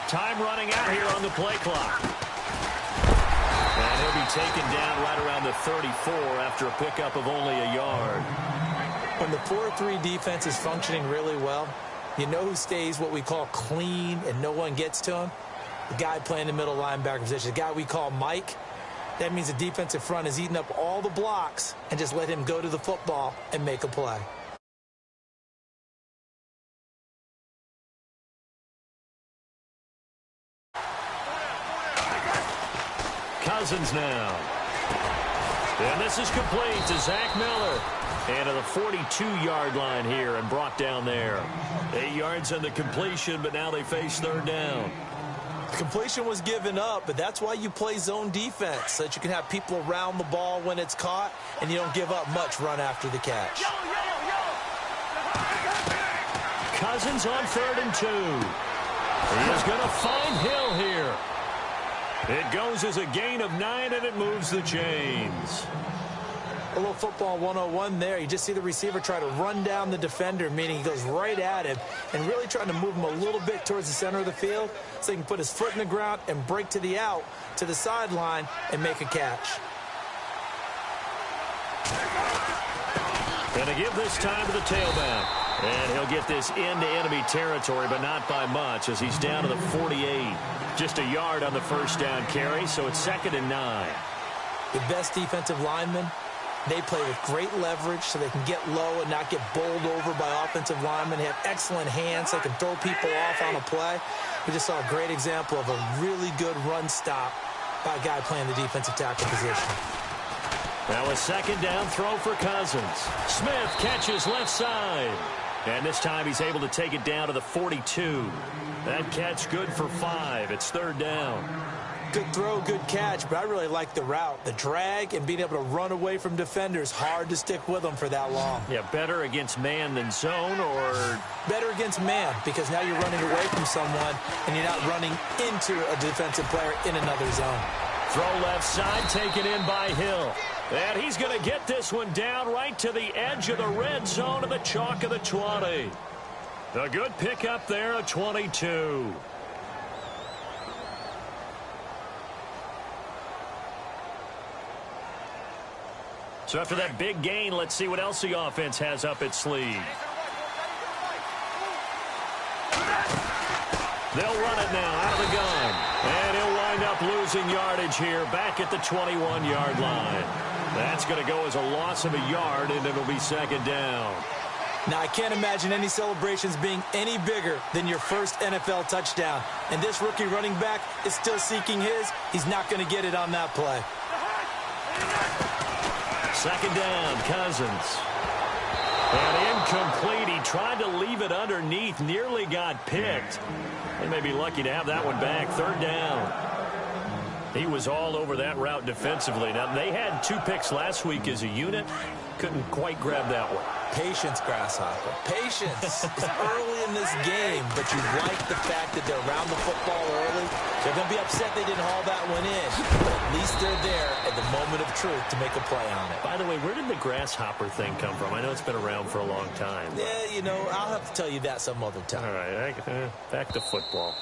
Time running out here on the play clock. And he'll be taken down right around the 34 after a pickup of only a yard. When the 4-3 defense is functioning really well, you know who stays what we call clean and no one gets to him? The guy playing the middle linebacker position, the guy we call Mike. That means the defensive front is eating up all the blocks and just let him go to the football and make a play. Cousins now. And this is complete to Zach Miller. And to the 42-yard line here and brought down there. 8 yards on the completion, but now they face third down. The completion was given up, but that's why you play zone defense, so that you can have people around the ball when it's caught, and you don't give up much run after the catch. Cousins on 3rd and 2. He is going to find Hill here. It goes as a gain of 9, and it moves the chains. A little football 101 there. You just see the receiver try to run down the defender, meaning he goes right at him and really trying to move him a little bit towards the center of the field so he can put his foot in the ground and break to the out, to the sideline, and make a catch. Going to give this time to the tailback. And he'll get this into enemy territory, but not by much as he's down to the 48. Just a yard on the first down carry, so it's 2nd and 9. The best defensive linemen, they play with great leverage so they can get low and not get bowled over by offensive linemen. They have excellent hands. So they can throw people off on a play. We just saw a great example of a really good run stop by a guy playing the defensive tackle position. Now a 2nd down throw for Cousins. Smith catches left side. And this time he's able to take it down to the 42. That catch good for 5. It's 3rd down. Good throw, good catch, but I really like the route. The drag and being able to run away from defenders, hard to stick with them for that long. Yeah, better against man than zone, or? Better against man, because now you're running away from someone and you're not running into a defensive player in another zone. Throw left side, taken in by Hill. And he's going to get this one down right to the edge of the red zone of the chalk of the 20. A good pickup there at 22. So after that big gain, let's see what else the offense has up its sleeve. They'll run it now out of the gun. And he'll wind up losing yardage here back at the 21-yard line. That's going to go as a loss of a yard, and it'll be 2nd down. Now, I can't imagine any celebrations being any bigger than your first NFL touchdown. And this rookie running back is still seeking his. He's not going to get it on that play. 2nd down, Cousins. And incomplete. He tried to leave it underneath, nearly got picked. They may be lucky to have that one back. 3rd down. He was all over that route defensively. Now, they had 2 picks last week as a unit. Couldn't quite grab that one. Patience, Grasshopper. Patience. It's early in this game, but you like the fact that they're around the football early. They're going to be upset they didn't haul that one in, but at least they're there at the moment of truth to make a play on it. By the way, where did the grasshopper thing come from? I know it's been around for a long time. Yeah, you know, I'll have to tell you that some other time. All right, back to football.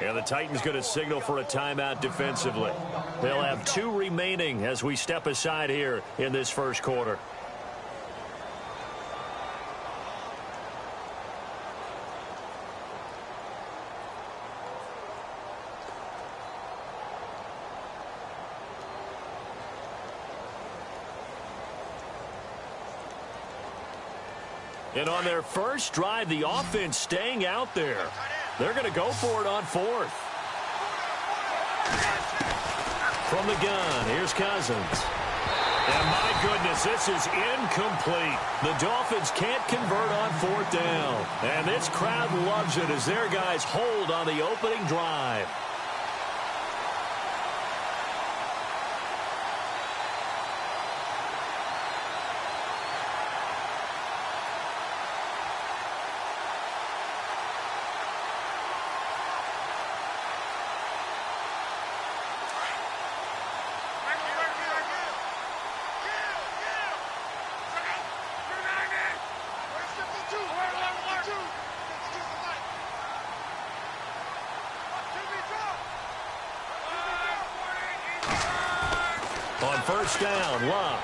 Yeah, the Titans going to signal for a timeout defensively. They'll have 2 remaining as we step aside here in this first quarter. And on their first drive, the offense staying out there. They're going to go for it on 4th. From the gun, here's Cousins. And my goodness, this is incomplete. The Dolphins can't convert on 4th down. And this crowd loves it as their guys hold on the opening drive. first down. Luck.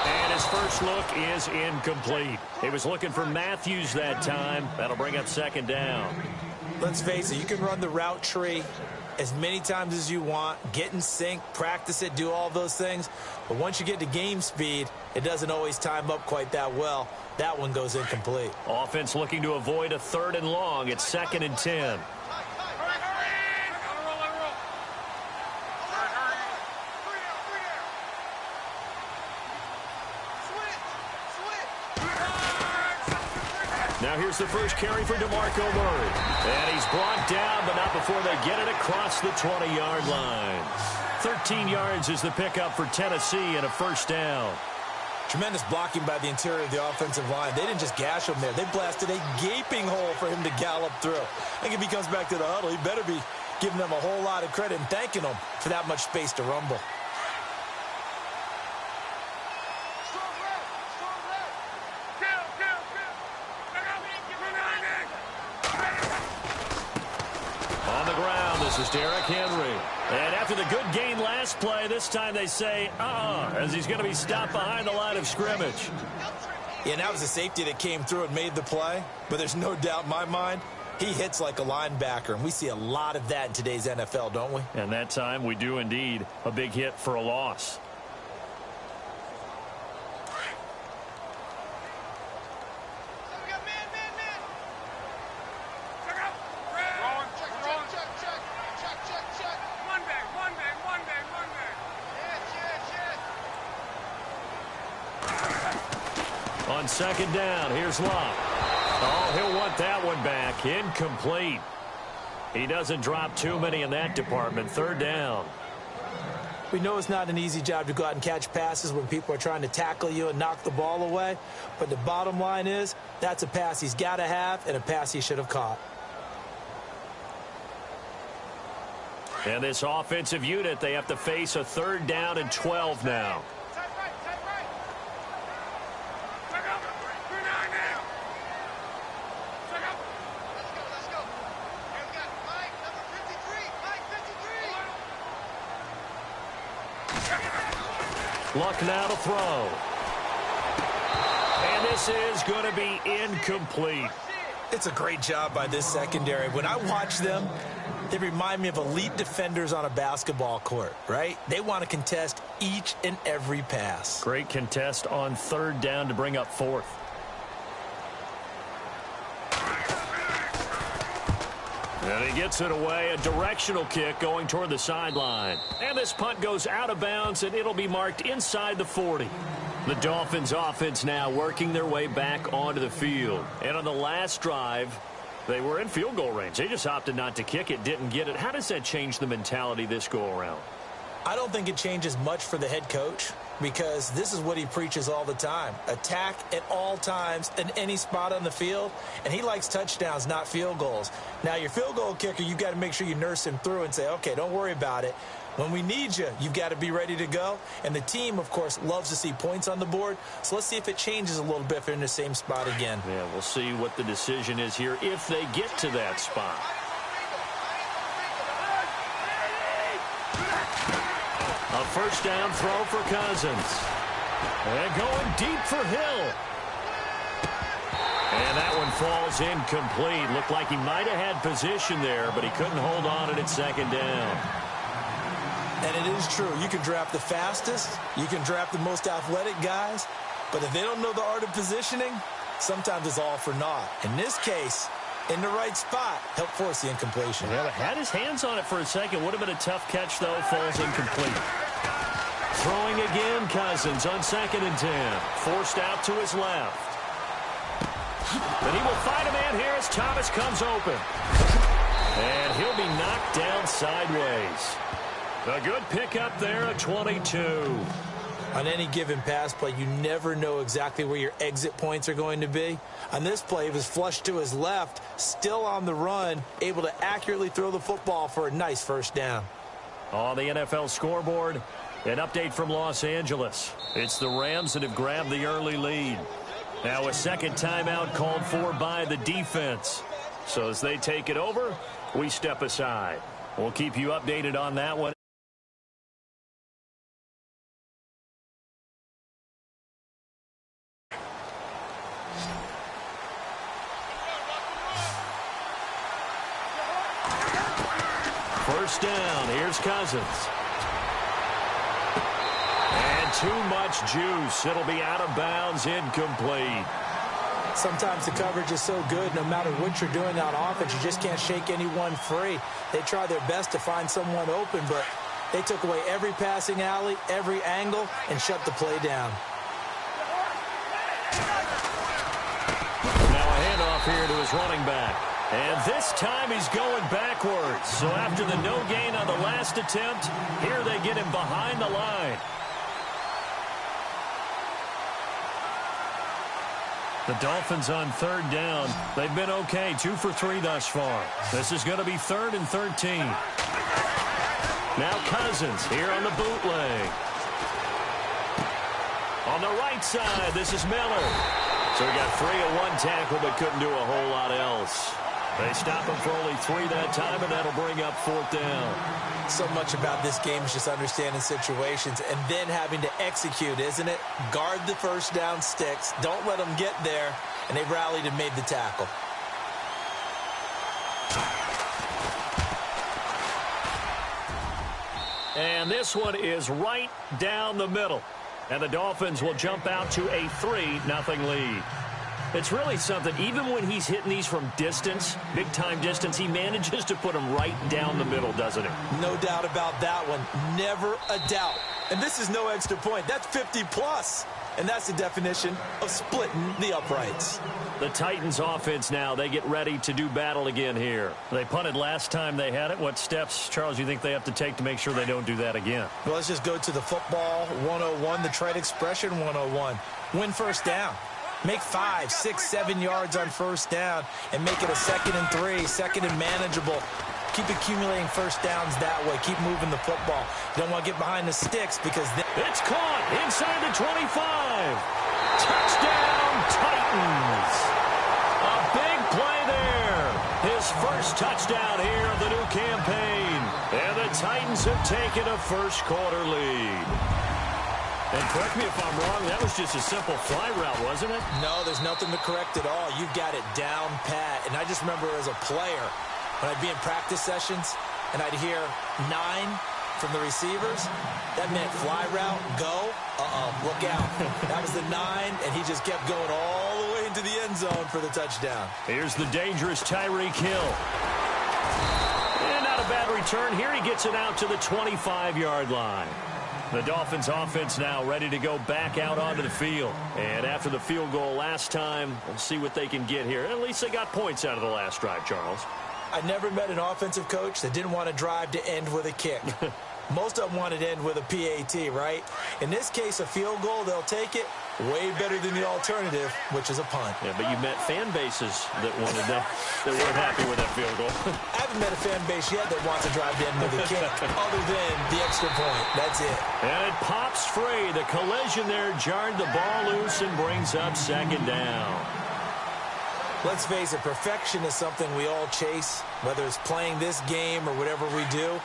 And his first look is incomplete. He was looking for Matthews that time. That'll bring up second down. Let's face it, you can run the route tree as many times as you want, get in sync, practice it, do all those things. But once you get to game speed, it doesn't always time up quite that well. That one goes incomplete. Offense looking to avoid a 3rd and long. It's 2nd and 10. Now here's the first carry for DeMarco Murray. And he's brought down, but not before they get it across the 20-yard line. 13 yards is the pickup for Tennessee and a first down. Tremendous blocking by the interior of the offensive line. They didn't just gash him there. They blasted a gaping hole for him to gallop through. I think if he comes back to the huddle, he better be giving them a whole lot of credit and thanking them for that much space to rumble. This is Derrick Henry. And after the good gain last play, this time they say, as he's going to be stopped behind the line of scrimmage. Yeah, and that was a safety that came through and made the play. But there's no doubt in my mind, he hits like a linebacker. And we see a lot of that in today's NFL, don't we? And that time we do indeed. A big hit for a loss. On second down, here's Locke. Oh, he'll want that one back. Incomplete. He doesn't drop too many in that department. 3rd down. We know it's not an easy job to go out and catch passes when people are trying to tackle you and knock the ball away. But the bottom line is, that's a pass he's got to have and a pass he should have caught. And this offensive unit, they have to face a 3rd down and 12 now. Luck now to throw. And this is going to be incomplete. It's a great job by this secondary. When I watch them, they remind me of elite defenders on a basketball court, right? They want to contest each and every pass. Great contest on 3rd down to bring up 4th. And he gets it away, a directional kick going toward the sideline. And this punt goes out of bounds, and it'll be marked inside the 40. The Dolphins offense now working their way back onto the field. And on the last drive, they were in field goal range. They just opted not to kick it, didn't get it. How does that change the mentality this go-around? I don't think it changes much for the head coach because this is what he preaches all the time. Attack at all times in any spot on the field, and he likes touchdowns, not field goals. Now, your field goal kicker, you've got to make sure you nurse him through and say, okay, don't worry about it. When we need you, you've got to be ready to go. And the team, of course, loves to see points on the board. So let's see if it changes a little bit if they're in the same spot again. Yeah, we'll see what the decision is here if they get to that spot. A first down throw for Cousins. And going deep for Hill. And that one falls incomplete. Looked like he might have had position there, but he couldn't hold on it at 2nd down. And it is true. You can draft the fastest. You can draft the most athletic guys. But if they don't know the art of positioning, sometimes it's all for naught. In this case, in the right spot, helped force the incompletion. Yeah, had his hands on it for a second. Would have been a tough catch, though. Falls incomplete. Throwing again, Cousins on 2nd and 10. Forced out to his left. But he will find a man here as Thomas comes open. And he'll be knocked down sideways. A good pickup there at 22. On any given pass play, you never know exactly where your exit points are going to be. On this play, he was flushed to his left, still on the run, able to accurately throw the football for a nice first down. On the NFL scoreboard, an update from Los Angeles. It's the Rams that have grabbed the early lead. Now a second timeout called for by the defense. So as they take it over, we step aside. We'll keep you updated on that one. First down. Here's Cousins. And too much juice. It'll be out of bounds, incomplete. Sometimes the coverage is so good, no matter what you're doing on offense, you just can't shake anyone free. They try their best to find someone open, but they took away every passing alley, every angle, and shut the play down. Now a handoff here to his running back. And this time he's going backwards. So after the no gain on the last attempt, here they get him behind the line. The Dolphins on third down. They've been okay, 2 for 3 thus far. This is going to be 3rd and 13. Now Cousins here on the bootleg. On the right side, this is Miller. So he got 3 at one tackle, but couldn't do a whole lot else. They stop him for only 3 that time, and that'll bring up 4th down. So much about this game is just understanding situations and then having to execute, isn't it? Guard the first down sticks. Don't let them get there. And they rallied and made the tackle. And this one is right down the middle. And the Dolphins will jump out to a 3-0 lead. It's really something. Even when he's hitting these from distance, big-time distance, he manages to put them right down the middle, doesn't he? No doubt about that one. Never a doubt. And this is no extra point. That's 50-plus. And that's the definition of splitting the uprights. The Titans offense now, they get ready to do battle again here. They punted last time they had it. What steps, Charles, do you think they have to take to make sure they don't do that again? Well, let's just go to the football 101, the trade expression 101. Win first down. Make 5, 6, 7 yards on first down and make it a 2nd and 3, 2nd and manageable. Keep accumulating first downs that way. Keep moving the football. You don't want to get behind the sticks because it's caught inside the 25. Touchdown, Titans. A big play there. His first touchdown here of the new campaign. And the Titans have taken a first-quarter lead. And correct me if I'm wrong, that was just a simple fly route, wasn't it? No, there's nothing to correct at all. You've got it down pat. And I just remember as a player, when I'd be in practice sessions and I'd hear 9 from the receivers, that meant fly route, go, look out. That was the 9, and he just kept going all the way into the end zone for the touchdown. Here's the dangerous Tyreek Hill. And not a bad return. Here he gets it out to the 25-yard line. The Dolphins offense now ready to go back out onto the field. And after the field goal last time, we'll see what they can get here. At least they got points out of the last drive, Charles. I never met an offensive coach that didn't want to drive to end with a kick. Most of them wanted to end with a PAT, right? In this case, a field goal, they'll take it. Way better than the alternative, which is a punt. Yeah, but you met fan bases that wanted that weren't happy with that field goal. I haven't met a fan base yet that wants to drive to end with a kick, other than the extra point. That's it. And it pops free. The collision there jarred the ball loose and brings up 2nd down. Let's face it, perfection is something we all chase, whether it's playing this game or whatever we do.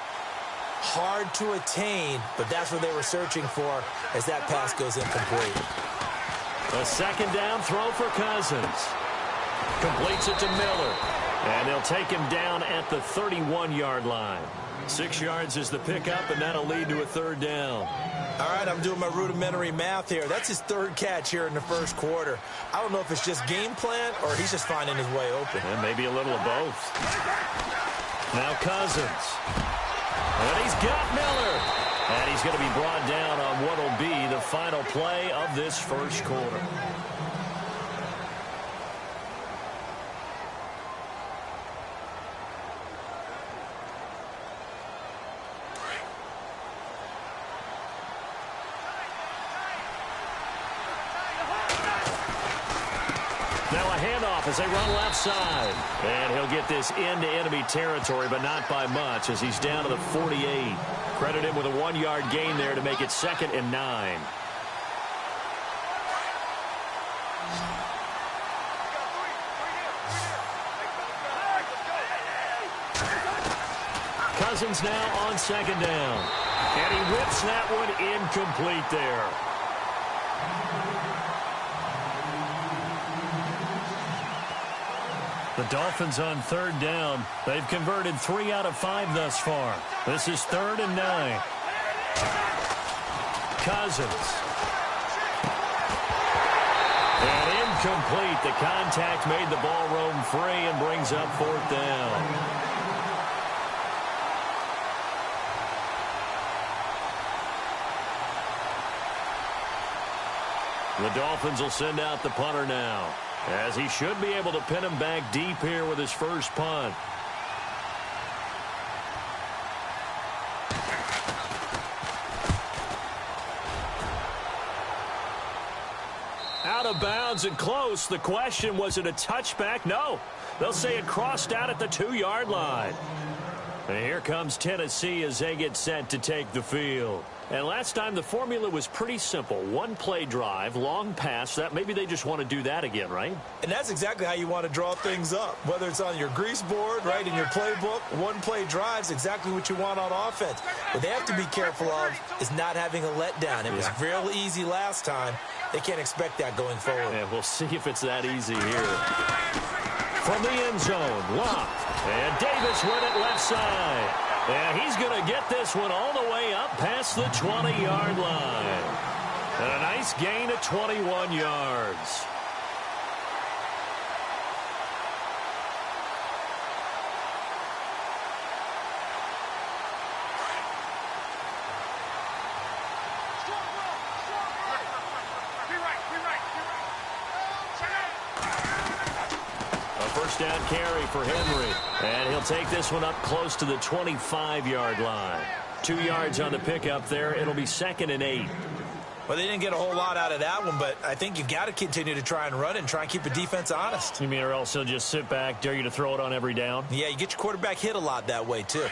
Hard to attain, but that's what they were searching for as that pass goes incomplete. A 2nd down throw for Cousins. Completes it to Miller. And they'll take him down at the 31-yard line. 6 yards is the pickup, and that'll lead to a 3rd down. All right, I'm doing my rudimentary math here. That's his 3rd catch here in the first quarter. I don't know if it's just game plan or he's just finding his way open. And maybe a little of both. Now Cousins. And he's got Miller. And he's going to be brought down on what will be the final play of this first quarter. Now a handoff as they run left side. And he'll get this into enemy territory, but not by much as he's down to the 48. Credit him with a 1-yard gain there to make it 2nd and 9. Cousins now on 2nd down. And he whips that one incomplete there. The Dolphins on third down. They've converted 3 out of 5 thus far. This is 3rd and 9. Cousins. And incomplete. The contact made the ball roam free and brings up 4th down. The Dolphins will send out the punter now, as he should be able to pin him back deep here with his first punt. Out of bounds and close. The question, was it a touchback? No. They'll say it crossed out at the 2-yard line. And here comes Tennessee as they get set to take the field. And last time the formula was pretty simple. 1-play drive, long pass. That maybe they just want to do that again, right? And that's exactly how you want to draw things up. Whether it's on your grease board, right, in your playbook, 1-play drive's exactly what you want on offense. What they have to be careful of is not having a letdown. It was real easy last time. They can't expect that going forward. Yeah, we'll see if it's that easy here. From the end zone, locked. And Davis went it left side. And he's going to get this one all the way up past the 20-yard line. And a nice gain of 21 yards. First down carry for Henry. And he'll take this one up close to the 25-yard line. 2 yards on the pickup there. It'll be 2nd and 8. Well, they didn't get a whole lot out of that one, but I think you've got to continue to try and run and try and keep the defense honest. You mean or else he'll just sit back, dare you to throw it on every down? Yeah, you get your quarterback hit a lot that way, too.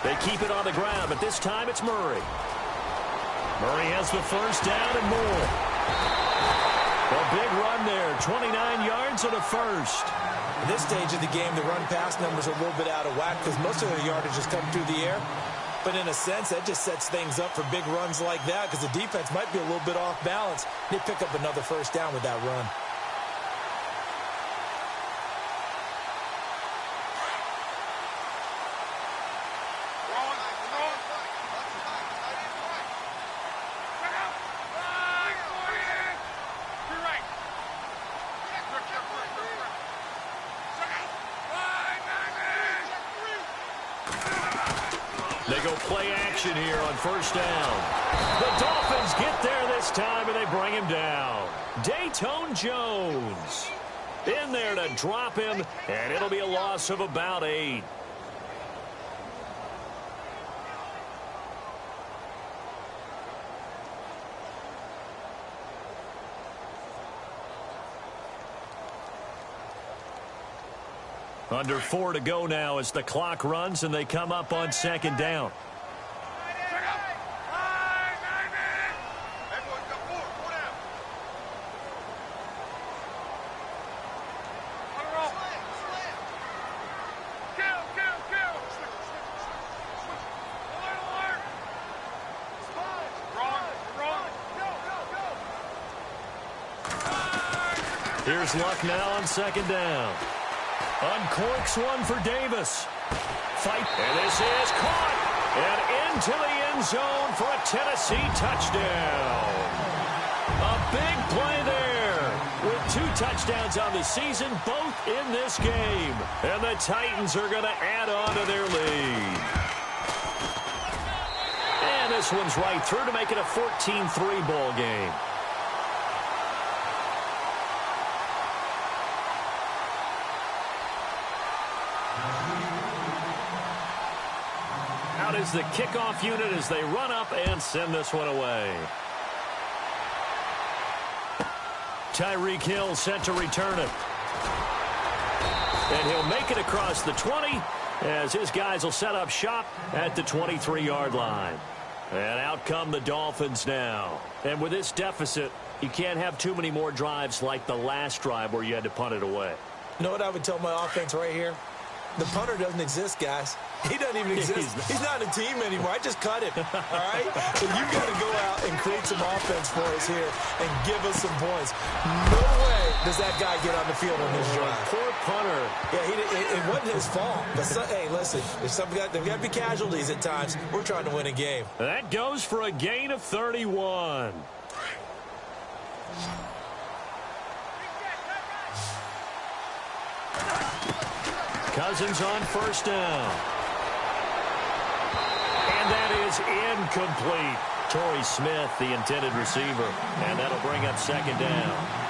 They keep it on the ground, but this time it's Murray. Murray has the first down and more. A big run there, 29 yards and a first. At this stage of the game, the run-pass numbers are a little bit out of whack because most of their yardage has come through the air. But in a sense, that just sets things up for big runs like that because the defense might be a little bit off balance. They pick up another first down with that run. They go play action here on first down. The Dolphins get there this time, and they bring him down. Dayton Jones in there to drop him, and it'll be a loss of about 8. Under 4 to go now as the clock runs and they come up on 2nd down. Here's Luck now on 2nd down. Uncorks one for Davis. Fight. And this is caught. And into the end zone for a Tennessee touchdown. A big play there. With 2 touchdowns on the season, both in this game. And the Titans are going to add on to their lead. And this one's right through to make it a 14-3 ball game. Out is the kickoff unit as they run up and send this one away. Tyreek Hill set to return it. And he'll make it across the 20 as his guys will set up shop at the 23-yard line. And out come the Dolphins now. And with this deficit, you can't have too many more drives like the last drive where you had to punt it away. You know what I would tell my offense right here? The punter doesn't exist, guys. He doesn't even exist. He's not a team anymore. I just cut him, all right? So you got to go out and create some offense for us here and give us some points. No way does that guy get on the field on this drive. Poor punter. Yeah, it wasn't his fault. But, hey, listen, there's got to be casualties at times. We're trying to win a game. That goes for a gain of 31. Cousins on first down. And that is incomplete. Torrey Smith, the intended receiver. And that'll bring up second down.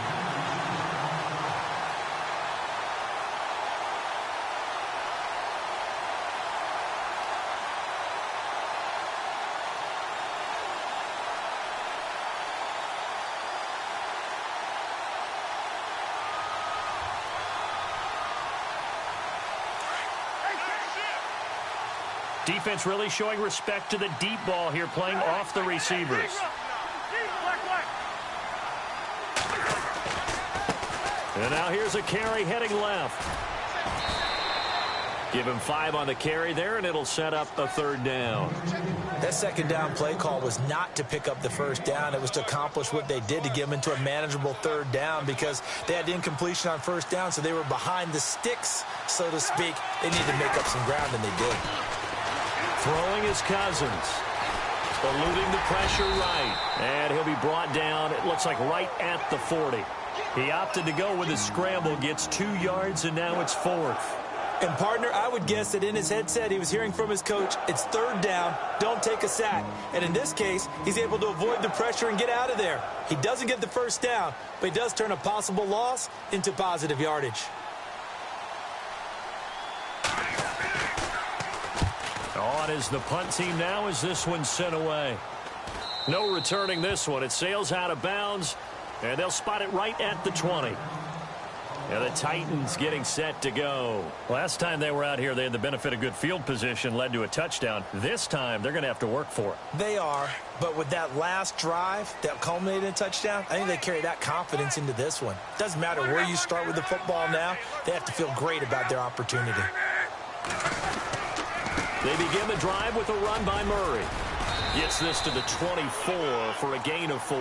Defense really showing respect to the deep ball here, playing off the receivers. And now here's a carry heading left. Give him 5 on the carry there, and it'll set up a third down. That second down play call was not to pick up the first down. It was to accomplish what they did, to get them into a manageable third down, because they had incompletion on first down, so they were behind the sticks, so to speak. They needed to make up some ground, and they did. Throwing is Cousins. Eluding the pressure right. And he'll be brought down, it looks like right at the 40. He opted to go with his scramble, gets 2 yards, and now it's 4th. And, partner, I would guess that in his headset he was hearing from his coach, it's third down, don't take a sack. And in this case, he's able to avoid the pressure and get out of there. He doesn't get the first down, but he does turn a possible loss into positive yardage. On is the punt team now as this one's sent away. No returning this one. It sails out of bounds, and they'll spot it right at the 20. And the Titans getting set to go. Last time they were out here, they had the benefit of good field position, led to a touchdown. This time, they're going to have to work for it. They are, but with that last drive that culminated in a touchdown, I think they carry that confidence into this one. Doesn't matter where you start with the football now, they have to feel great about their opportunity. They begin the drive with a run by Murray. Gets this to the 24 for a gain of 4.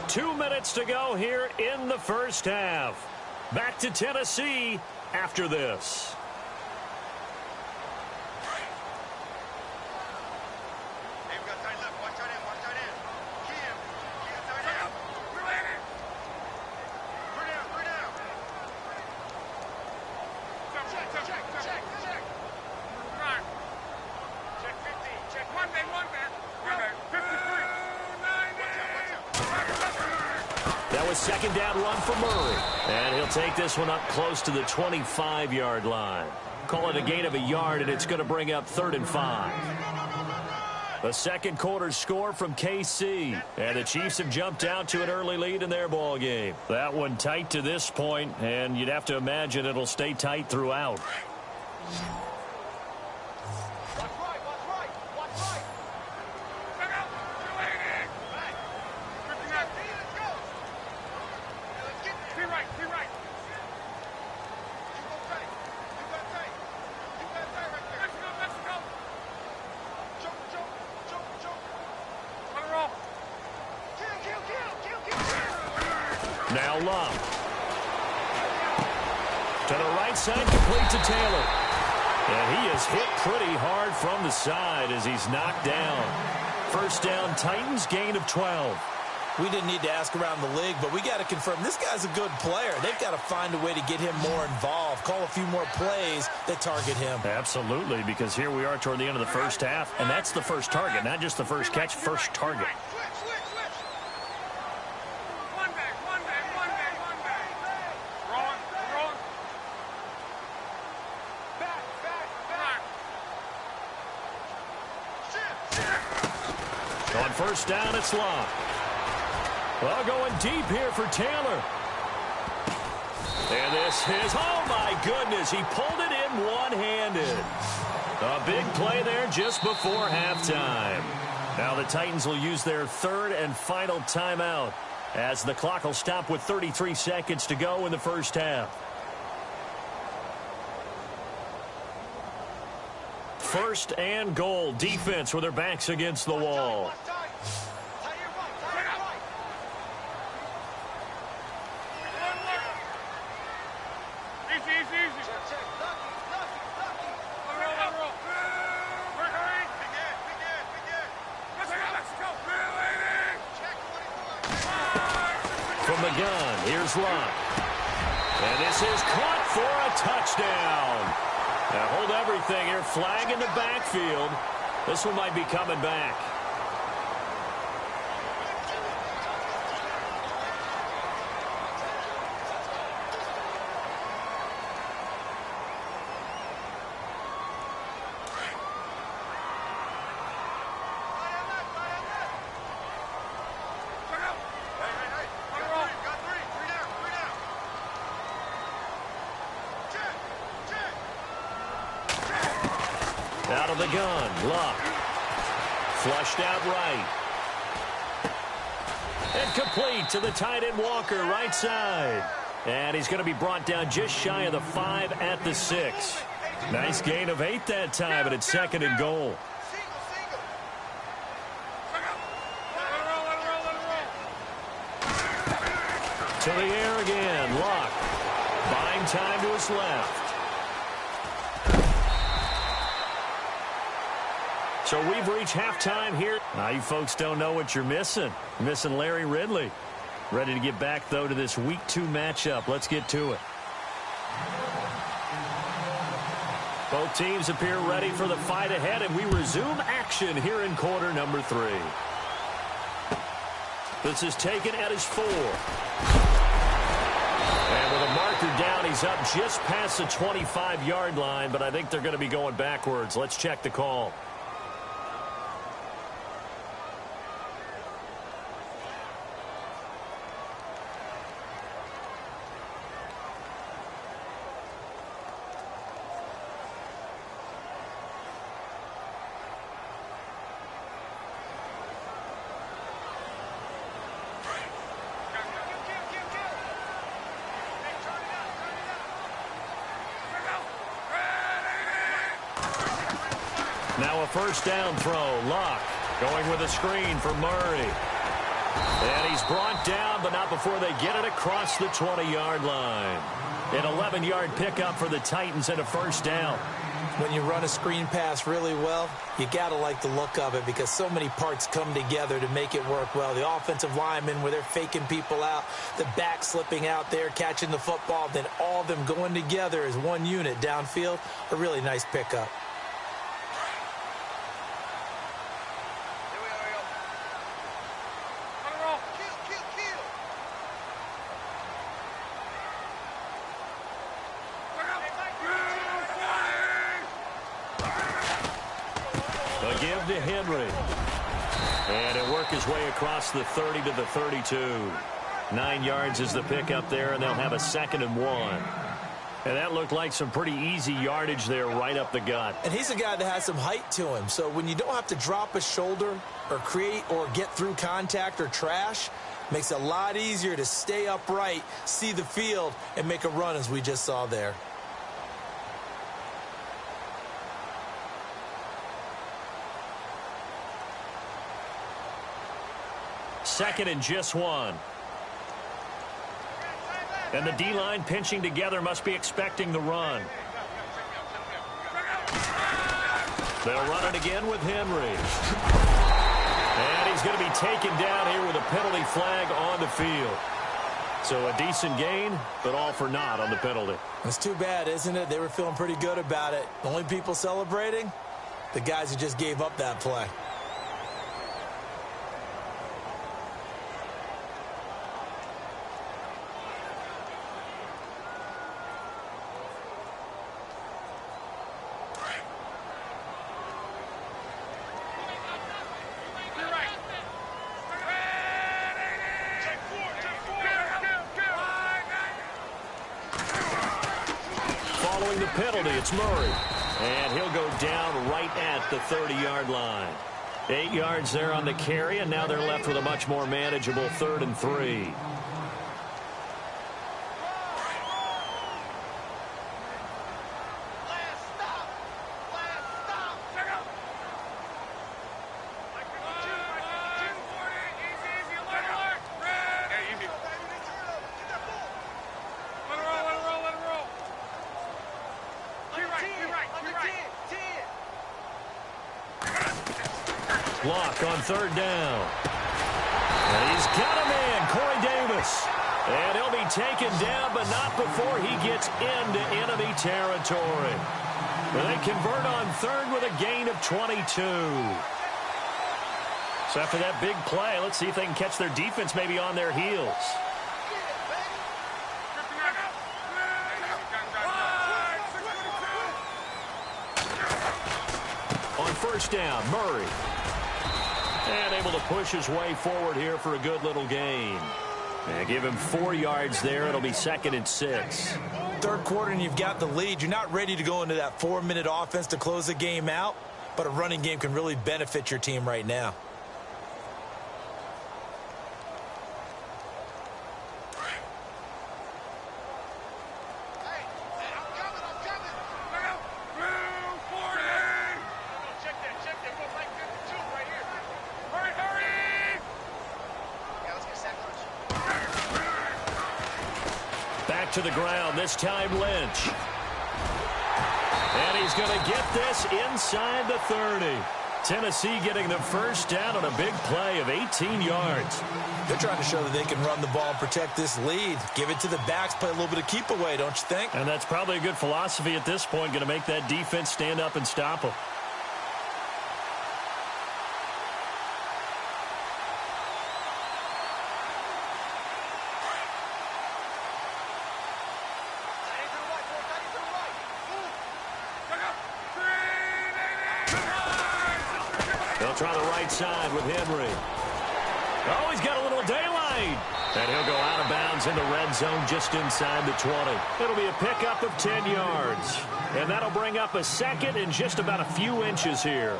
Two minutes to go here in the first half. Back to Tennessee after this. Second down run for Murray. And he'll take this one up close to the 25-yard line. Call it a gain of a yard, and it's going to bring up 3rd and 5. The second quarter score from KC. And the Chiefs have jumped out to an early lead in their ball game. That one tight to this point, and you'd have to imagine it'll stay tight throughout. Now Love. To the right side, complete to Taylor. And he is hit pretty hard from the side as he's knocked down. First down, Titans, gain of 12. We didn't need to ask around the league, but we got to confirm this guy's a good player. They've got to find a way to get him more involved, call a few more plays that target him. Absolutely, because here we are toward the end of the first half, and that's the first target, not just the first catch, first target. On first down, it's Love. Well, going deep here for Taylor. And this is, oh my goodness, he pulled it in one-handed. A big play there just before halftime. Now the Titans will use their third and final timeout as the clock will stop with 33 seconds to go in the first half. First and goal. Defense with their backs against the wall. From the gun, here's Luck. And this is caught for a touchdown. Now hold everything here. Flag in the backfield. This one might be coming back. Out of the gun, Luck. Flushed out right. And complete to the tight end Walker, right side. And he's going to be brought down just shy of the 5 at the 6. Nice gain of 8 that time, but it's second and goal. To the air again, Luck. Buying time to his left. So we've reached halftime here. Now you folks don't know what you're missing. You're missing Larry Ridley. Ready to get back, though, to this Week 2 matchup. Let's get to it. Both teams appear ready for the fight ahead, and we resume action here in quarter number 3. This is taken at his 4. And with a marker down, he's up just past the 25-yard line, but I think they're going to be going backwards. Let's check the call. Now a first down throw. Luck going with a screen for Murray. And he's brought down, but not before they get it across the 20-yard line. An 11-yard pickup for the Titans and a first down. When you run a screen pass really well, you got to like the look of it because so many parts come together to make it work well. The offensive linemen, where they're faking people out, the back slipping out there, catching the football, then all of them going together as one unit downfield. A really nice pickup. Give to Henry. And it'll work his way across the 30 to the 32. 9 yards is the pickup there, and they'll have a 2nd and 1. And that looked like some pretty easy yardage there right up the gut. And he's a guy that has some height to him. So when you don't have to drop a shoulder or create or get through contact or trash, makes it a lot easier to stay upright, see the field, and make a run as we just saw there. Second and just 1. And the D-line pinching together must be expecting the run. They'll run it again with Henry. And he's going to be taken down here with a penalty flag on the field. So a decent gain, but all for naught on the penalty. It's too bad, isn't it? They were feeling pretty good about it. The only people celebrating, the guys who just gave up that play. Following the penalty, it's Murray. And he'll go down right at the 30-yard line. 8 yards there on the carry, and now they're left with a much more manageable 3rd and 3. Block on 3rd down. And he's got a man, Corey Davis. And he'll be taken down, but not before he gets into enemy territory. But they convert on 3rd with a gain of 22. So after that big play, let's see if they can catch their defense maybe on their heels. On 1st down, Murray. And able to push his way forward here for a good little gain. And give him 4 yards there. It'll be 2nd and 6. 3rd quarter and you've got the lead. You're not ready to go into that 4-minute offense to close the game out, but a running game can really benefit your team right now. To the ground, this time Lynch. And he's going to get this inside the 30. Tennessee getting the 1st down on a big play of 18 yards. They're trying to show that they can run the ball and protect this lead. Give it to the backs, play a little bit of keep away, don't you think? And that's probably a good philosophy at this point, going to make that defense stand up and stop them. Try the right side with Henry. Oh, he's got a little daylight. And he'll go out of bounds in the red zone just inside the 20. It'll be a pickup of 10 yards. And that'll bring up a 2nd and just about a few inches here.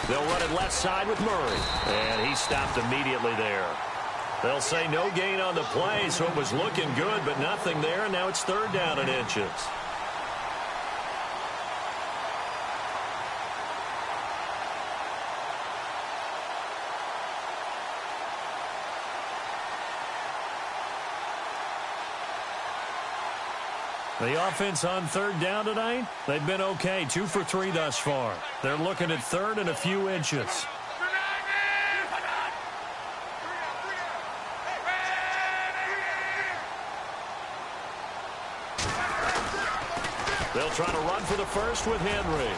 They'll run it left side with Murray. And he stopped immediately there. They'll say no gain on the play, so it was looking good, but nothing there, and now it's 3rd down and inches. The offense on 3rd down tonight, they've been okay. 2 for 3 thus far. They're looking at 3rd and a few inches. They'll try to run for the 1st with Henry.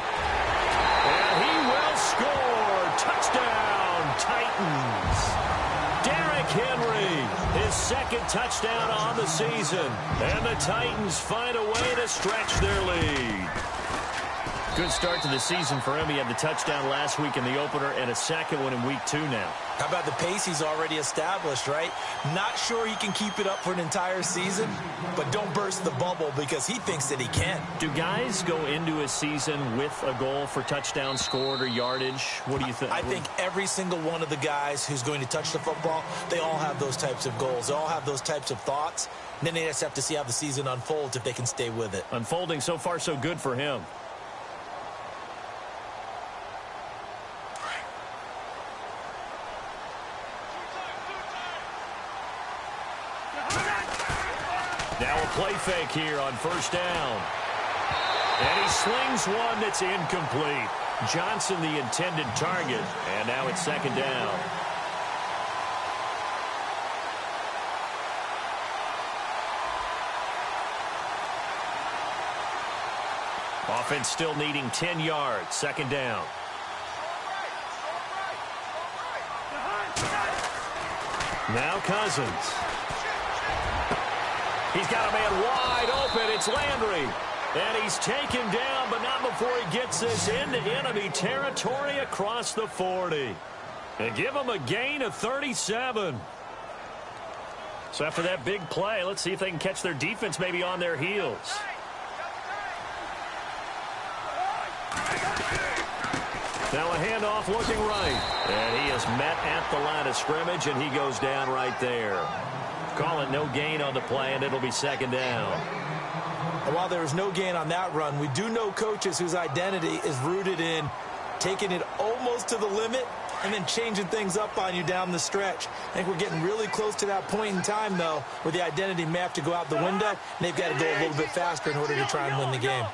And he will score. Touchdown, Titans. Derrick Henry, his 2nd touchdown on the season. And the Titans find a way to stretch their lead. Good start to the season for him. He had the touchdown last week in the opener and a 2nd one in week 2 now. How about the pace he's already established, right? Not sure he can keep it up for an entire season, but don't burst the bubble because he thinks that he can. Do guys go into a season with a goal for touchdown scored or yardage? What do you think? I think every single one of the guys who's going to touch the football, they all have those types of goals. They all have those types of thoughts. And then they just have to see how the season unfolds if they can stay with it. Unfolding so far so good for him. Now a play fake here on 1st down. And he slings one that's incomplete. Johnson the intended target. And now it's 2nd down. Offense still needing 10 yards. 2nd down. Now Cousins. He's got a man wide open. It's Landry. And he's taken down, but not before he gets this into enemy territory across the 40. And give him a gain of 37. So after that big play, let's see if they can catch their defense maybe on their heels. Now a handoff looking right. And he is met at the line of scrimmage, and he goes down right there. Call it no gain on the play, and it'll be second down. And while there was no gain on that run, we do know coaches whose identity is rooted in taking it almost to the limit and then changing things up on you down the stretch. I think we're getting really close to that point in time, though, where the identity may have to go out the window, and they've got to go a little bit faster in order to try and win the game.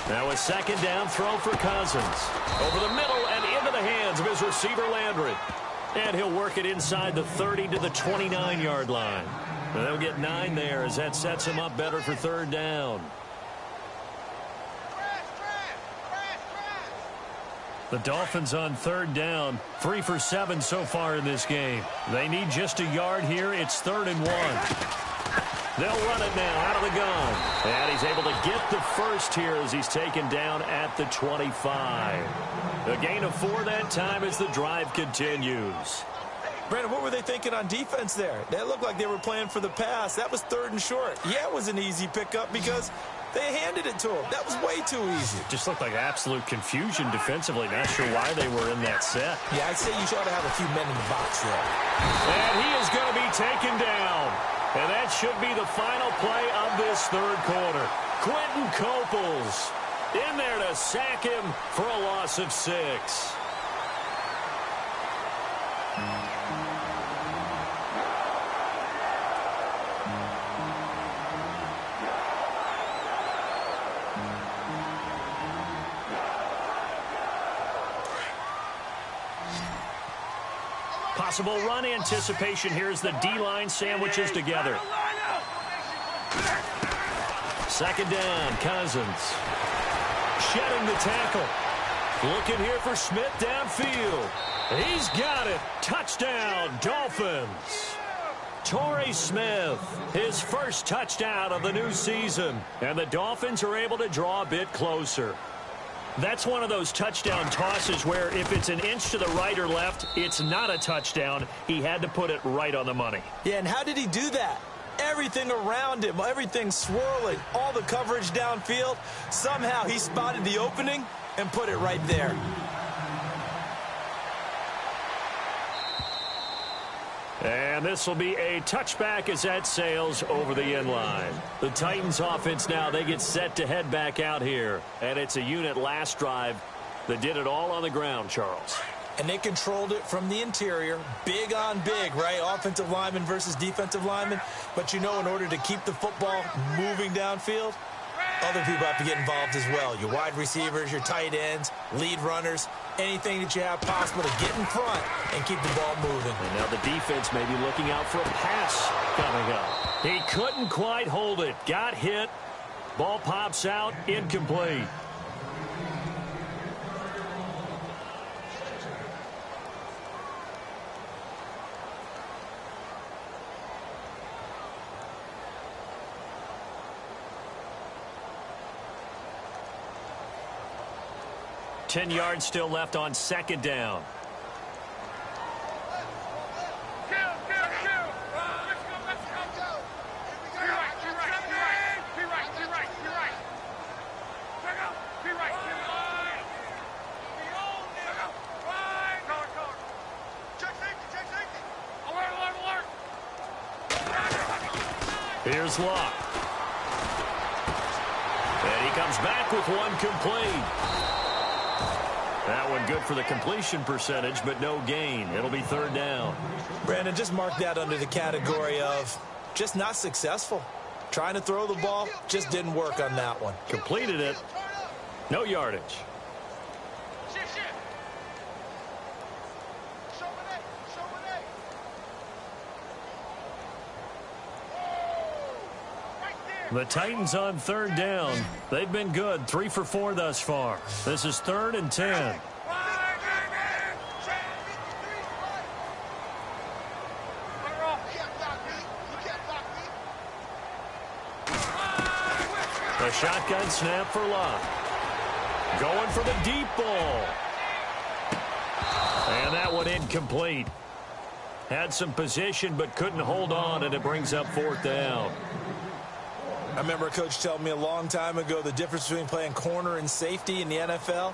Now a second down throw for Cousins. Over the middle and into the hands of his receiver, Landry. And he'll work it inside the 30 to the 29-yard line. And they'll get 9 there as that sets him up better for third down. The Dolphins on third down, 3 for 7 so far in this game. They need just a yard here. It's 3rd and 1. They'll run it now out of the gun. And he's able to get the first here as he's taken down at the 25. A gain of 4 that time as the drive continues. Brandon, what were they thinking on defense there? They looked like they were playing for the pass. That was 3rd and short. Yeah, it was an easy pickup because they handed it to him. That was way too easy. Just looked like absolute confusion defensively. Not sure why they were in that set. Yeah, I'd say you should have a few men in the box there. And he is going to be taken down. And that should be the final play of this third quarter. Quentin Coples in there to sack him for a loss of 6. Possible run anticipation. Here's the D-line sandwiches together. Second down, Cousins. Shedding the tackle. Looking here for Smith downfield. He's got it. Touchdown, Dolphins. Torrey Smith, his first touchdown of the new season. And the Dolphins are able to draw a bit closer. That's one of those touchdown tosses where if it's an inch to the right or left, it's not a touchdown. He had to put it right on the money. Yeah, and how did he do that? Everything around him, everything swirling, all the coverage downfield. Somehow he spotted the opening and put it right there. And this will be a touchback as that sails over the end line. The Titans offense now, they get set to head back out here. And it's a unit last drive that did it all on the ground, Charles. And they controlled it from the interior. Big on big, right? Offensive lineman versus defensive lineman. But you know, in order to keep the football moving downfield, other people have to get involved as well. Your wide receivers, your tight ends, lead runners, anything that you have possible to get in front and keep the ball moving. And now the defense may be looking out for a pass coming up. He couldn't quite hold it. Got hit. Ball pops out. Incomplete. Ten yards still left on second down. Here's Luck. And he comes back with one complete. That one good for the completion percentage, but no gain. It'll be third down. Brandon, just mark that under the category of just not successful. Trying to throw the ball, just didn't work on that one. Completed it. No yardage. The Titans on third down. They've been good. 3 for 4 thus far. This is 3rd and 10. A shotgun snap for Luck. Going for the deep ball. And that one incomplete. Had some position but couldn't hold on, and it brings up 4th down. I remember a coach telling me a long time ago the difference between playing corner and safety in the NFL.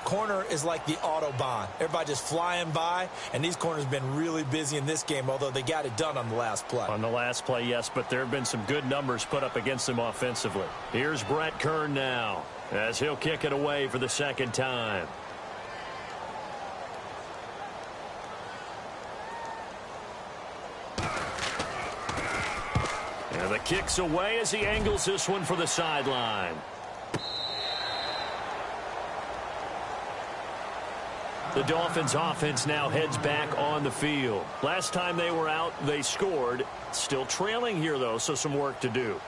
Corner is like the Autobahn. Everybody just flying by, and these corners have been really busy in this game, although they got it done on the last play. On the last play, yes, but there have been some good numbers put up against them offensively. Here's Brett Kern now, as he'll kick it away for the 2nd time. And the kick's away as he angles this one for the sideline. The Dolphins offense now heads back on the field. Last time they were out, they scored. Still trailing here, though, so some work to do.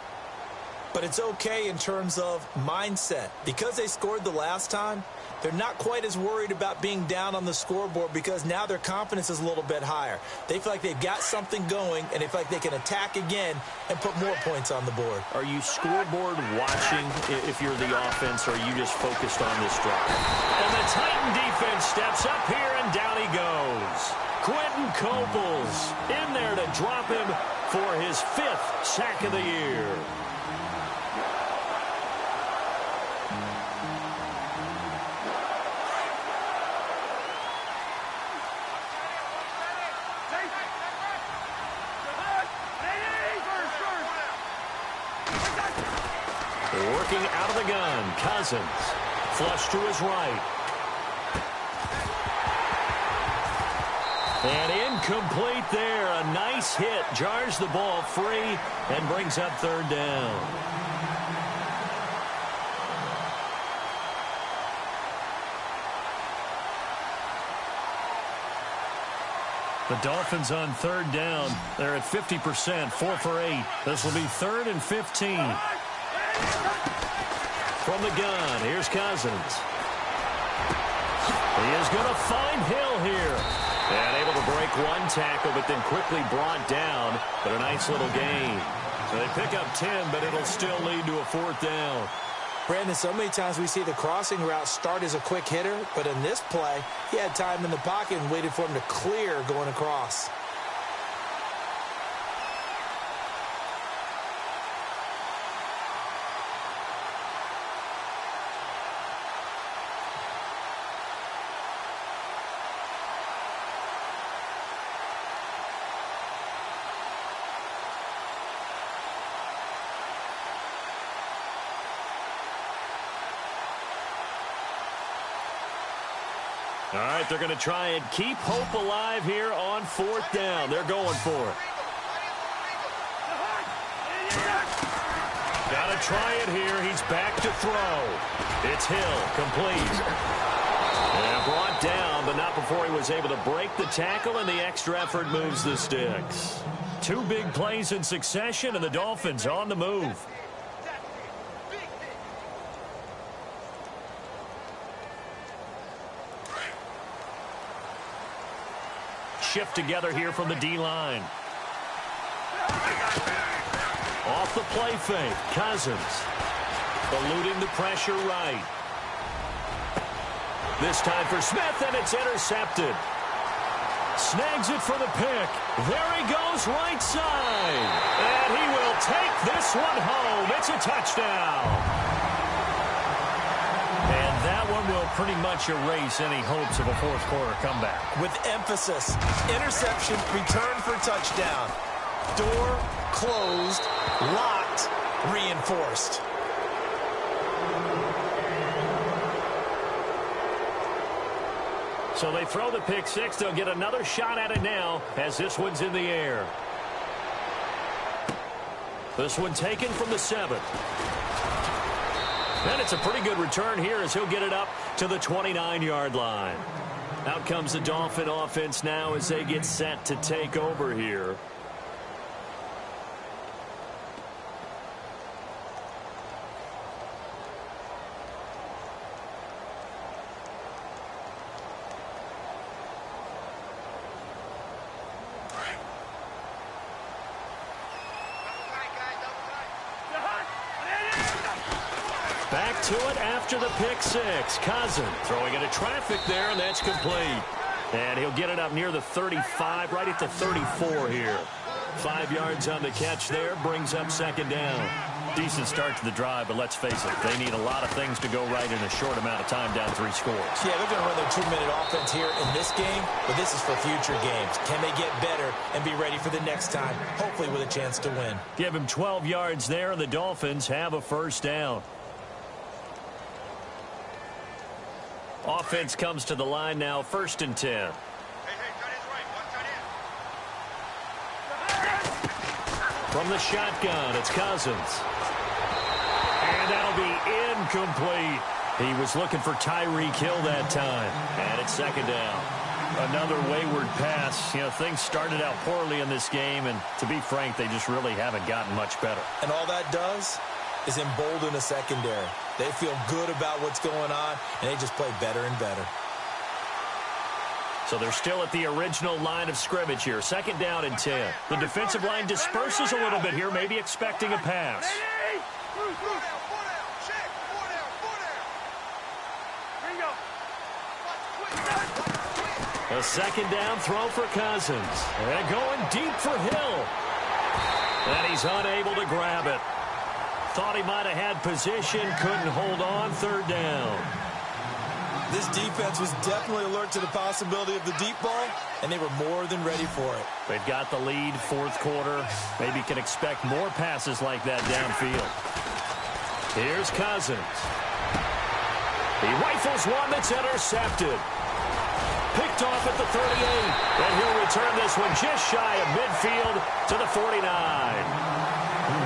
But it's okay in terms of mindset. Because they scored the last time, they're not quite as worried about being down on the scoreboard because now their confidence is a little bit higher. They feel like they've got something going, and they feel like they can attack again and put more points on the board. Are you scoreboard watching if you're the offense, or are you just focused on this drive? And the Titan defense steps up here, and down he goes. Quentin Coples in there to drop him for his 5th sack of the year. Working out of the gun, Cousins. Flush to his right. And incomplete there. A nice hit. Jars the ball free and brings up 3rd down. The Dolphins on 3rd down. They're at 50%, 4 for 8. This will be 3rd and 15. From the gun, here's Cousins. He is going to find Hill here. And able to break one tackle, but then quickly brought down. But a nice little gain. So they pick up 10, but it'll still lead to a 4th down. Brandon, so many times we see the crossing route start as a quick hitter, but in this play, he had time in the pocket and waited for him to clear going across. All right, they're going to try and keep hope alive here on 4th down. They're going for it. Got to try it here. He's back to throw. It's Hill, complete. And brought down, but not before he was able to break the tackle, and the extra effort moves the sticks. 2 big plays in succession, and the Dolphins on the move. Shift together here from the D-line. Off the play fake, Cousins. Eluding the pressure right. This time for Smith, and it's intercepted. Snags it for the pick. There he goes, right side. And he will take this one home. It's a touchdown. And that one will pretty much erase any hopes of a 4th quarter comeback. With emphasis, interception, return for touchdown. Door closed, locked, reinforced. So they throw the pick 6. They'll get another shot at it now as this one's in the air. This one taken from the 7. And it's a pretty good return here as he'll get it up to the 29-yard line. Out comes the Dolphin offense now as they get set to take over here. to it after the pick six. Cousins throwing into traffic there, and that's complete. And he'll get it up near the 35, right at the 34 here. 5 yards on the catch there, brings up second down. Decent start to the drive, but let's face it, they need a lot of things to go right in a short amount of time, down 3 scores. Yeah, they're going to run their 2-minute offense here in this game, but this is for future games. Can they get better and be ready for the next time, hopefully with a chance to win? Give him 12 yards there, and the Dolphins have a first down. Offense comes to the line now, 1st and 10. From the shotgun, it's Cousins. And that'll be incomplete. He was looking for Tyreek Hill that time. And it's second down. Another wayward pass. You know, things started out poorly in this game, and to be frank, they just really haven't gotten much better. And all that does is embolden a secondary. They feel good about what's going on, and they just play better and better. So they're still at the original line of scrimmage here. 2nd down and 10. The defensive line disperses a little bit here, maybe expecting a pass. A 2nd down throw for Cousins. And going deep for Hill. And he's unable to grab it. Thought he might have had position, couldn't hold on. 3rd down. This defense was definitely alert to the possibility of the deep ball, and they were more than ready for it. They've got the lead, 4th quarter. Maybe can expect more passes like that downfield. Here's Cousins. He rifles one that's intercepted. Picked off at the 38, and he'll return this one just shy of midfield to the 49.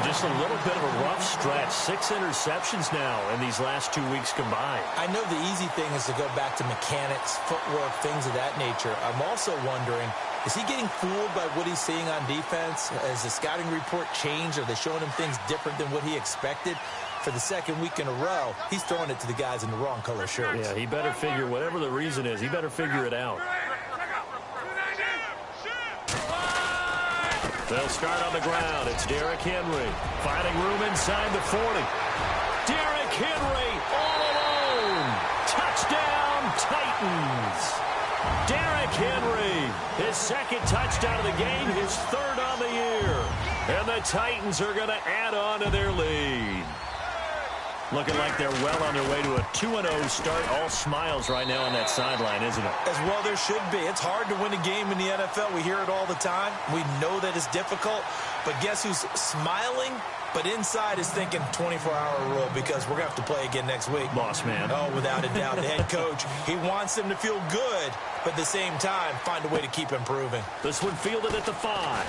Just a little bit of a rough stretch. 6 interceptions now in these last 2 weeks combined. I know the easy thing is to go back to mechanics, footwork, things of that nature. I'm also wondering, is he getting fooled by what he's seeing on defense? Has the scouting report changed? Are they showing him things different than what he expected? For the 2nd week in a row, he's throwing it to the guys in the wrong color shirts. Yeah, he better figure, whatever the reason is, he better figure it out. They'll start on the ground. It's Derrick Henry finding room inside the 40. Derrick Henry all alone. Touchdown, Titans. Derrick Henry, his 2nd touchdown of the game, his 3rd on the year. And the Titans are going to add on to their lead. Looking like they're well on their way to a 2-0 start. All smiles right now on that sideline, isn't it? As well there should be. It's hard to win a game in the NFL. We hear it all the time. We know that it's difficult. But guess who's smiling? But inside is thinking 24-hour rule, because we're going to have to play again next week. Boss man. Oh, without a doubt. The head coach, he wants them to feel good, but at the same time, find a way to keep improving. This one fielded at the 5.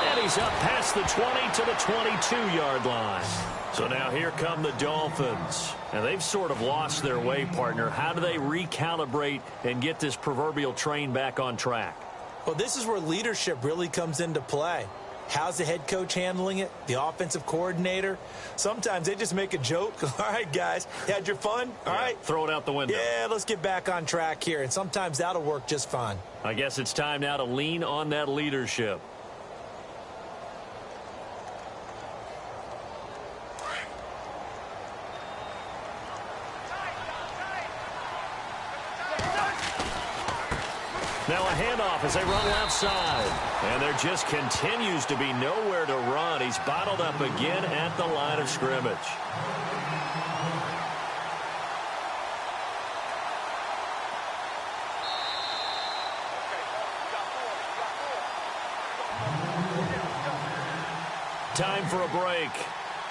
And he's up past the 20 to the 22-yard line. So now here come the Dolphins. And they've sort of lost their way, partner. How do they recalibrate and get this proverbial train back on track? Well, this is where leadership really comes into play. How's the head coach handling it? The offensive coordinator? Sometimes they just make a joke. All right, guys, you had your fun? All right. Throw it out the window. Yeah, let's get back on track here. And sometimes that'll work just fine. I guess it's time now to lean on that leadership. Now a handoff as they run left side. And there just continues to be nowhere to run. He's bottled up again at the line of scrimmage. Time for a break.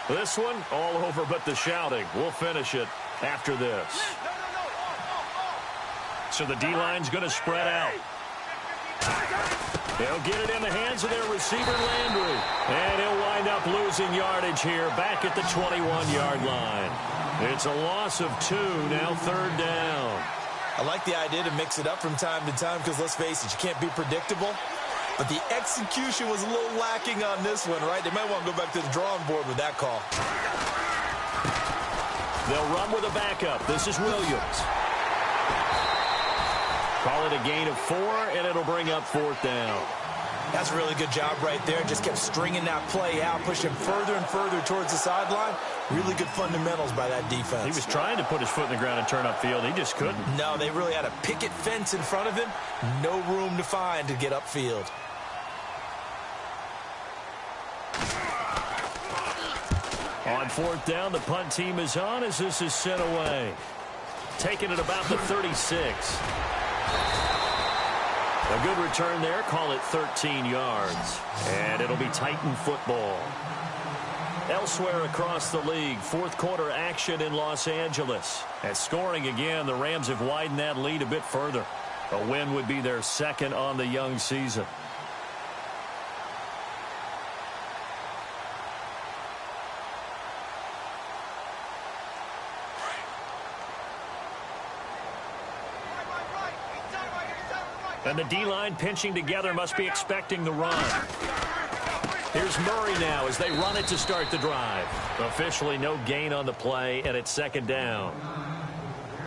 This one all over but the shouting. We'll finish it after this. So the D-line's going to spread out. They'll get it in the hands of their receiver, Landry. And he'll wind up losing yardage here back at the 21-yard line. It's a loss of 2, now 3rd down. I like the idea to mix it up from time to time because, let's face it, you can't be predictable. But the execution was a little lacking on this one, right? They might want to go back to the drawing board with that call. They'll run with a backup. This is Williams. Call it a gain of 4, and it'll bring up 4th down. That's a really good job right there. Just kept stringing that play out, pushing further and further towards the sideline. Really good fundamentals by that defense. He was trying to put his foot in the ground and turn upfield. He just couldn't. No, they really had a picket fence in front of him. No room to find to get upfield. On fourth down, the punt team is on as this is sent away. Taking it about the 36. A good return there. Call it 13 yards. And it'll be Titan football. Elsewhere across the league, fourth quarter action in Los Angeles. At scoring again, the Rams have widened that lead a bit further. A win would be their second on the young season. And the D-line pinching together must be expecting the run. Here's Murray now as they run it to start the drive. Officially no gain on the play, and it's second down.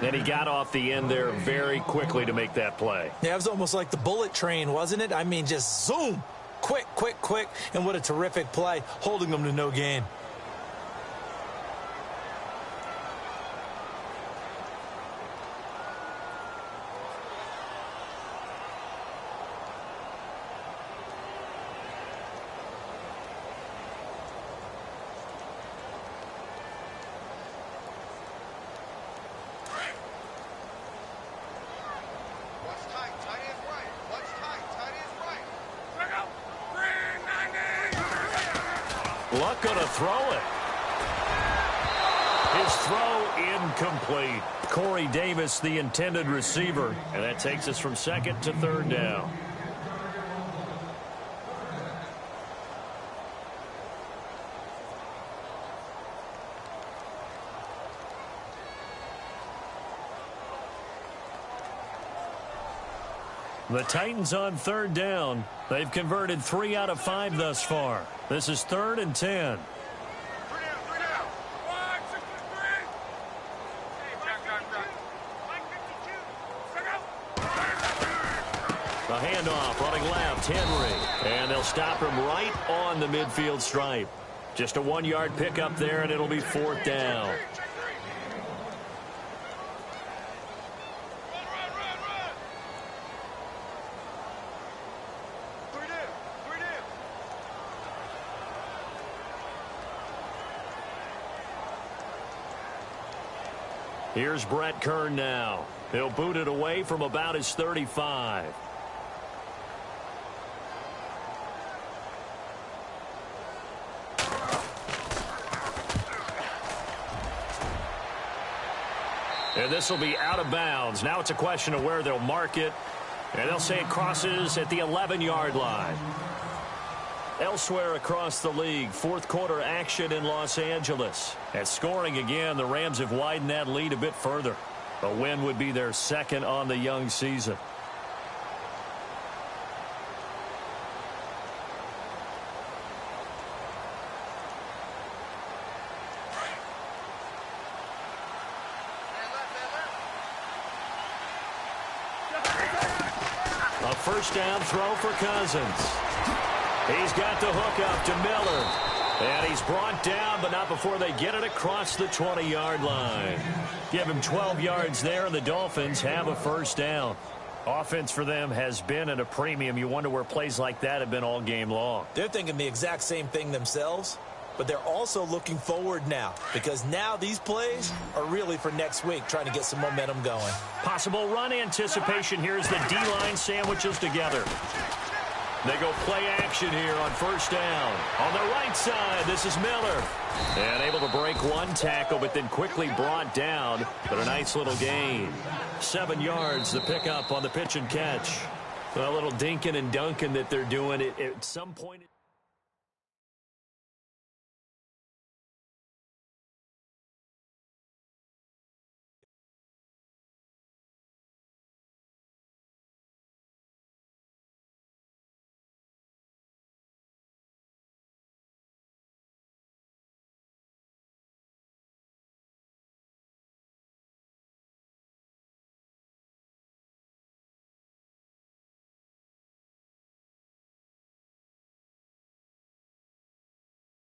And he got off the end there very quickly to make that play. Yeah, it was almost like the bullet train, wasn't it? I mean, just zoom. Quick, quick, quick. And what a terrific play, holding them to no gain. Luck gonna throw it. His throw incomplete. Corey Davis, the intended receiver. And that takes us from second to third down. The Titans on third down. They've converted 3 out of 5 thus far. This is 3rd and 10. The handoff running left, Henry. And they'll stop him right on the midfield stripe. Just a 1-yard pickup there, and it'll be 4th down. Here's Brett Kern now. He'll boot it away from about his 35. And this will be out of bounds. Now it's a question of where they'll mark it. And they'll say it crosses at the 11-yard line. Elsewhere across the league, fourth quarter action in Los Angeles. At scoring again, the Rams have widened that lead a bit further. A win would be their second on the young season. A first down throw for Cousins. He's got the hook up to Miller. And he's brought down, but not before they get it across the 20-yard line. Give him 12 yards there, and the Dolphins have a first down. Offense for them has been at a premium. You wonder where plays like that have been all game long. They're thinking the exact same thing themselves, but they're also looking forward now, because now these plays are really for next week, trying to get some momentum going. Possible run anticipation here as the D-line sandwiches together. They go play action here on first down. On the right side, this is Miller. And able to break one tackle, but then quickly brought down. But a nice little gain. 7 yards, the pickup on the pitch and catch. A little dinking and dunking that they're doing at some point.